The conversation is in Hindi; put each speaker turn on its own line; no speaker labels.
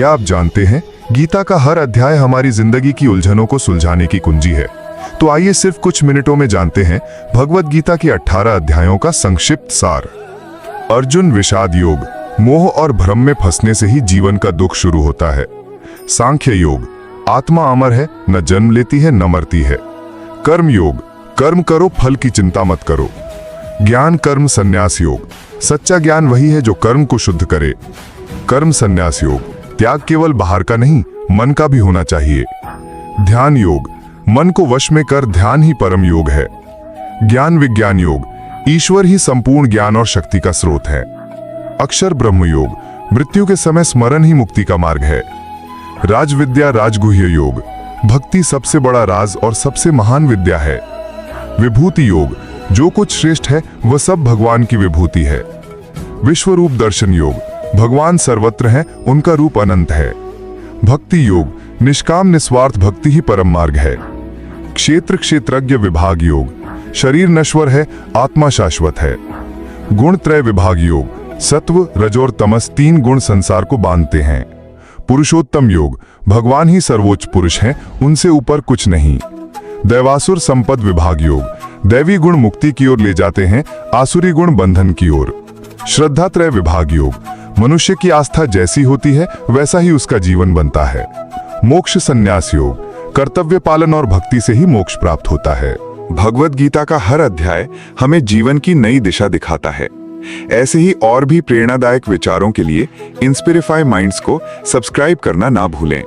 क्या आप जानते हैं, गीता का हर अध्याय हमारी जिंदगी की उलझनों को सुलझाने की कुंजी है। तो आइए सिर्फ कुछ मिनटों में जानते हैं भगवत गीता के 18 अध्यायों का संक्षिप्त सार। अर्जुन विषाद योग, मोह और भ्रम में फंसने से ही जीवन का दुख शुरू होता है। सांख्य योग, आत्मा अमर है, न जन्म लेती है न मरती है। कर्म योग, कर्म करो फल की चिंता मत करो। ज्ञान कर्म संन्यास योग, सच्चा ज्ञान वही है जो कर्म को शुद्ध करे। कर्म संन्यास योग, त्याग केवल बाहर का नहीं मन का भी होना चाहिए। ध्यान योग, मन को वश में कर ध्यान ही परम योग है। ज्ञान विज्ञान योग, ईश्वर ही संपूर्ण ज्ञान और शक्ति का स्रोत है। अक्षर ब्रह्म योग, मृत्यु के समय स्मरण ही मुक्ति का मार्ग है। राजविद्या राजगुह्य योग, भक्ति सबसे बड़ा राज और सबसे महान विद्या है। विभूति योग, जो कुछ श्रेष्ठ है वह सब भगवान की विभूति है। विश्वरूप दर्शन योग, भगवान सर्वत्र हैं, उनका रूप अनंत है। भक्ति योग, निष्काम निस्वार्थ भक्ति ही परम मार्ग है। क्षेत्र क्षेत्रज्ञ विभाग योग, शरीर नश्वर है, आत्मा शाश्वत है। गुण त्रय विभाग योग, सत्व रजोर तमस 3 गुण संसार को बांधते हैं। पुरुषोत्तम योग, भगवान ही सर्वोच्च पुरुष हैं, उनसे ऊपर कुछ नहीं। दैवासुर संपद विभाग योग, दैवी गुण मुक्ति की ओर ले जाते हैं, आसुरी गुण बंधन की ओर। श्रद्धा त्रय विभाग योग, मनुष्य की आस्था जैसी होती है वैसा ही उसका जीवन बनता है। मोक्ष संन्यास योग, कर्तव्य पालन और भक्ति से ही मोक्ष प्राप्त होता है।
भगवत गीता का हर अध्याय हमें जीवन की नई दिशा दिखाता है। ऐसे ही और भी प्रेरणादायक विचारों के लिए इंस्पिरिफाई माइंड्स को सब्सक्राइब करना ना भूलें।